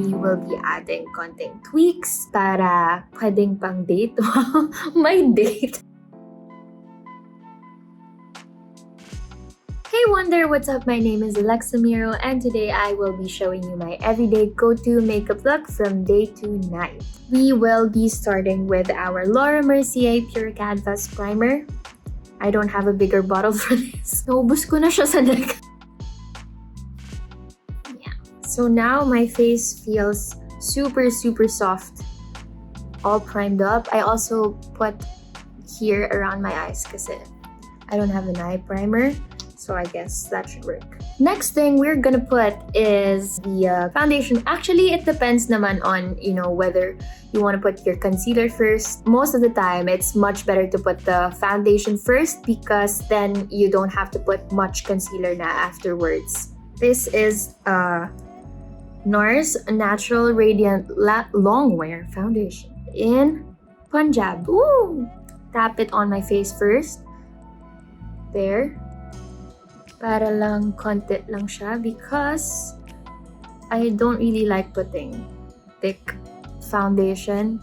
we will be adding konting tweaks para pwedeng pang date. May date. Hey Wonder, what's up? My name is Alexa Miro and today I will be showing you my everyday go-to makeup look from day to night. We will be starting with our Laura Mercier Pure Canvas Primer. I don't have a bigger bottle for this. Naubos ko na siya sa neck. Yeah. So now my face feels super soft. All primed up. I also put here around my eyes kasi I don't have an eye primer. So I guess that should work. Next thing we're gonna put is the foundation. Actually, it depends naman on, whether you want to put your concealer first. Most of the time, it's much better to put the foundation first because then you don't have to put much concealer na afterwards. This is NARS Natural Radiant Longwear Foundation in Punjab. Ooh! Tap it on my face first. There. Para lang konti lang siya because I don't really like putting thick foundation.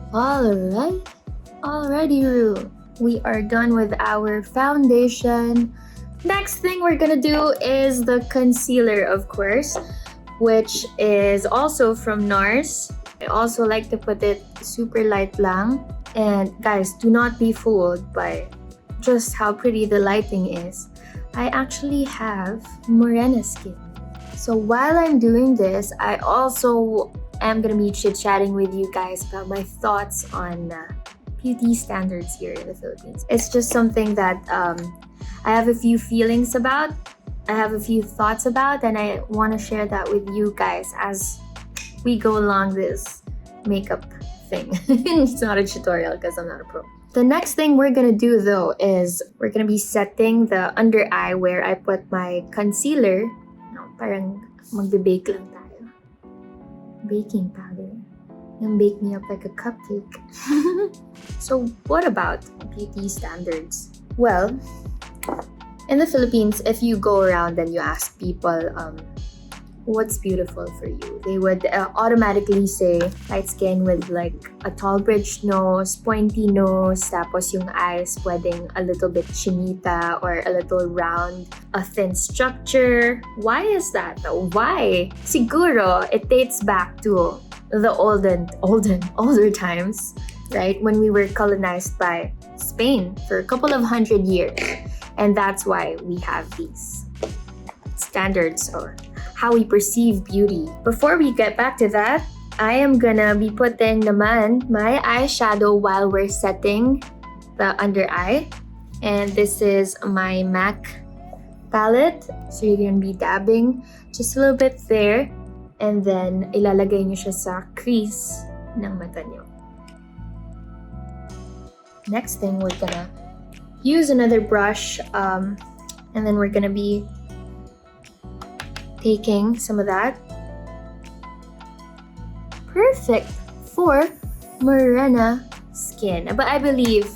Alrighty, Roo. We are done with our foundation. Next thing we're gonna do is the concealer, of course, which is also from NARS. I also like to put it super light lang. And guys, do not be fooled by just how pretty the lighting is. I actually have morena skin. So while I'm doing this, I also am gonna be chit-chatting with you guys about my thoughts on beauty standards here in the Philippines. It's just something that I have a few feelings about, I have a few thoughts about, and I want to share that with you guys as we go along this makeup thing. It's not a tutorial because I'm not a pro. The next thing we're gonna do though is we're gonna be setting the under eye where I put my concealer. Parang magbe-bake lang tayo. Baking powder. And bake me up like a cupcake. So what about beauty standards? Well, in the Philippines, if you go around and you ask people, what's beautiful for you? They would automatically say light skin with like a tall bridge nose, pointy nose, tapos yung eyes pwedeng a little bit chinita or a little round, a thin structure. Why is that though? Why? Siguro it dates back to the older times, right? When we were colonized by Spain for a couple of 100 years. And that's why we have these standards or how we perceive beauty. Before we get back to that, I am gonna be putting naman my eyeshadow while we're setting the under eye. And this is my MAC palette. So you're gonna be dabbing just a little bit there. And then ilalagay nyo siya sa crease ng mata nyo. Next thing, we're gonna use another brush. And then we're gonna be taking some of that. Perfect for morena skin. But I believe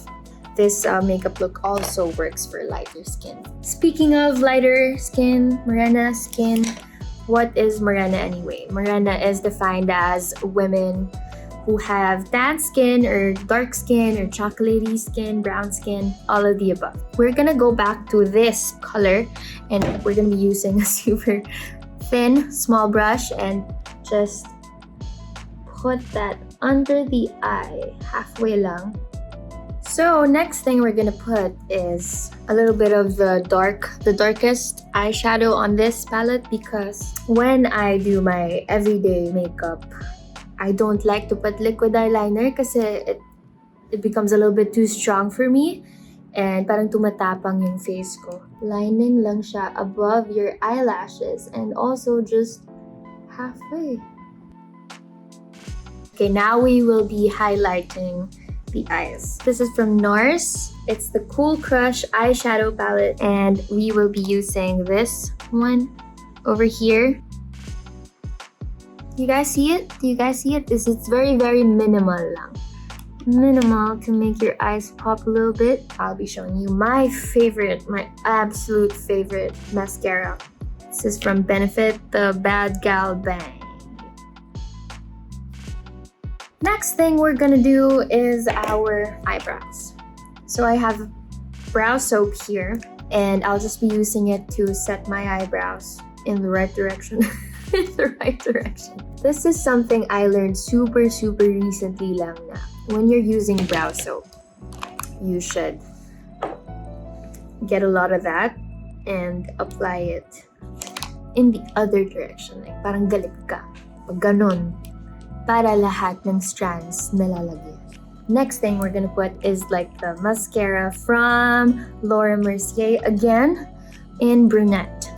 this makeup look also works for lighter skin. Speaking of lighter skin, morena skin, what is morena anyway? Morena is defined as women who have tan skin or dark skin or chocolatey skin, brown skin, all of the above. We're gonna go back to this color and we're gonna be using a super thin, small brush and just put that under the eye, halfway lang. So next thing we're gonna put is a little bit of the darkest eyeshadow on this palette because when I do my everyday makeup, I don't like to put liquid eyeliner kasi it becomes a little bit too strong for me and parang tumatapang yung face ko. Lining lang siya above your eyelashes and also just halfway. Okay, now we will be highlighting the eyes. This is from NARS. It's the Cool Crush eyeshadow palette and we will be using this one over here. Do you guys see it? It's very minimal lang. Minimal to make your eyes pop a little bit. I'll be showing you my absolute favorite mascara. This is from Benefit, the Bad Gal Bang. Next thing we're gonna do is our eyebrows. So I have brow soap here, and I'll just be using it to set my eyebrows in the right direction. In the right direction. This is something I learned super recently lang na. When you're using brow soap, you should get a lot of that and apply it in the other direction. Like parang galit ka. Pag ganon, para lahat ng strands nalalagyan. Next thing we're gonna put is like the mascara from Laura Mercier again in brunette.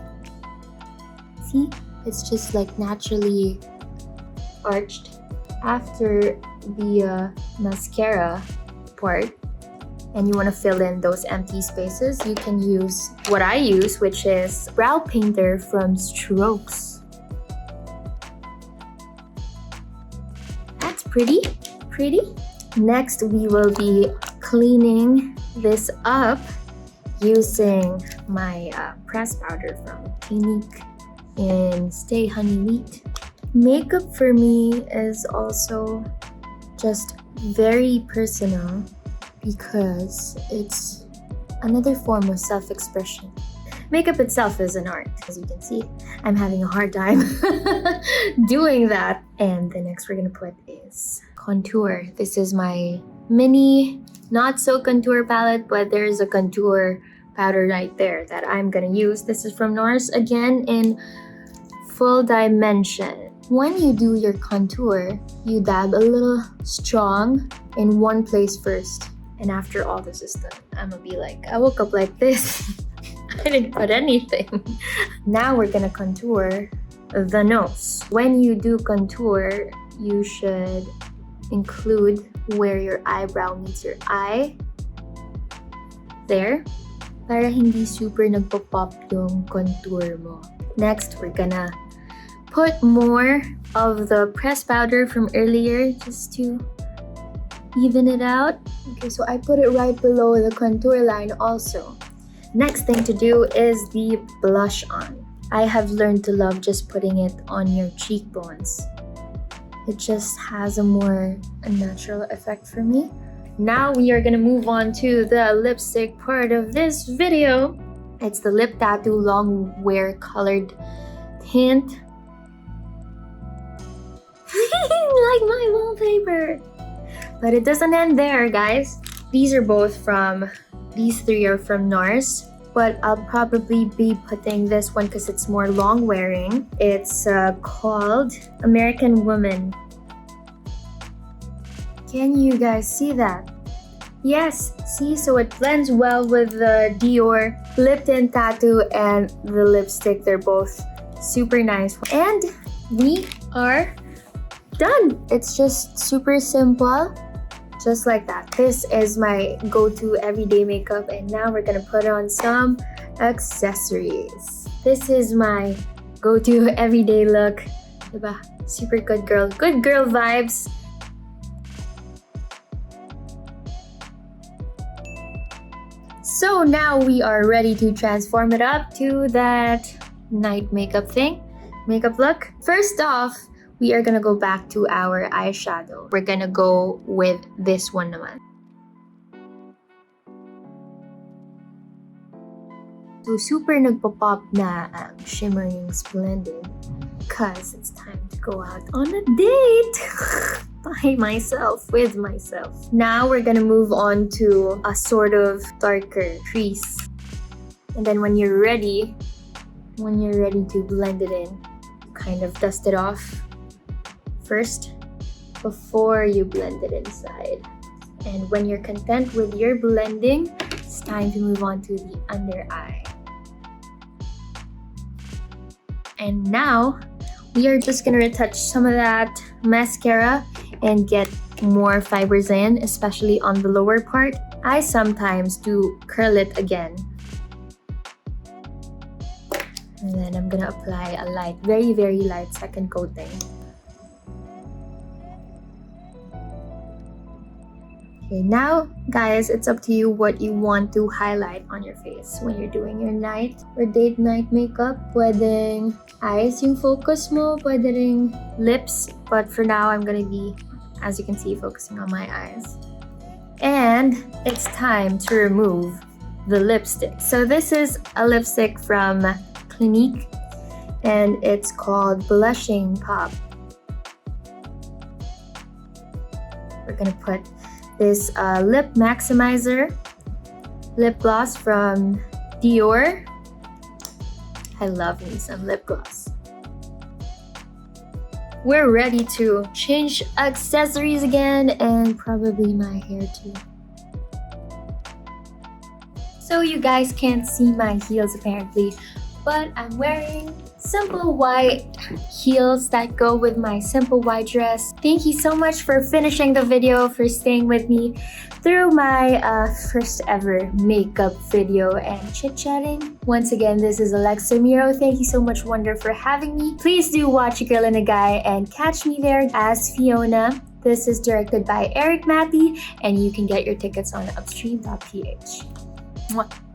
See? It's just like naturally arched after the mascara part, and you want to fill in those empty spaces. You can use what I use, which is brow painter from Strokes. That's pretty. Next, we will be cleaning this up using my press powder from Clinique in Stay Honey Wheat. Makeup for me is also just very personal because it's another form of self-expression. Makeup itself is an art, as you can see. I'm having a hard time doing that. And the next we're gonna put is contour. This is my mini, not so contour palette, but there's a contour powder right there that I'm gonna use. This is from NARS, again in Full Dimension. When you do your contour, you dab a little strong in one place first. And after all this is done, I'm gonna be like, I woke up like this. I didn't put anything. Now we're gonna contour the nose. When you do contour, you should include where your eyebrow meets your eye. There. Para hindi super nagpo-pop yung contour mo. Next, we're gonna put more of the press powder from earlier just to even it out. Okay, so I put it right below the contour line also. Next thing to do is the blush on. I have learned to love just putting it on your cheekbones. It just has a more natural effect for me. Now we are gonna move on to the lipstick part of this video. It's the Lip Tattoo Long Wear Colored Tint. Like my wallpaper. But it doesn't end there, guys. These three are from NARS. But I'll probably be putting this one because it's more long wearing. It's called American Woman. Can you guys see that? Yes, see, so it blends well with the Dior lip tint tattoo and the lipstick. They're both super nice. And we are done. It's just super simple, just like that. This is my go-to everyday makeup, and now we're gonna put on some accessories. This is my go-to everyday look. Diba? Super good girl vibes. So now we are ready to transform it up to that night makeup look. First off, we are gonna go back to our eyeshadow. We're gonna go with this one naman. So super nagpo-pop na ang shimmering splendid because it's time to go out on a date by myself, with myself. Now we're gonna move on to a sort of darker crease. And then when you're ready to blend it in, kind of dust it off first before you blend it inside. And when you're content with your blending, it's time to move on to the under eye. And now we are just gonna retouch some of that mascara and get more fibers in, especially on the lower part. I sometimes do curl it again. And then I'm gonna apply a light, very light second coating. Okay, now guys, it's up to you what you want to highlight on your face when you're doing your night or date night makeup. Pwedeng eyes yung focus mo, pwede ring lips, but for now I'm gonna be, as you can see, focusing on my eyes. And it's time to remove the lipstick. So this is a lipstick from Clinique and it's called Blushing Pop. We're gonna put this lip maximizer lip gloss from Dior. I love me some lip gloss. We're ready to change accessories again and probably my hair too. So you guys can't see my heels apparently, but I'm wearing simple white heels that go with my simple white dress. Thank you so much for finishing the video, for staying with me through my first ever makeup video and chit-chatting. Once again, this is Alexa Miro. Thank you so much, Wonder, for having me. Please do watch A Girl and a Guy and catch me there as Fiona. This is directed by Eric Matty, and you can get your tickets on upstream.ph. Mwah.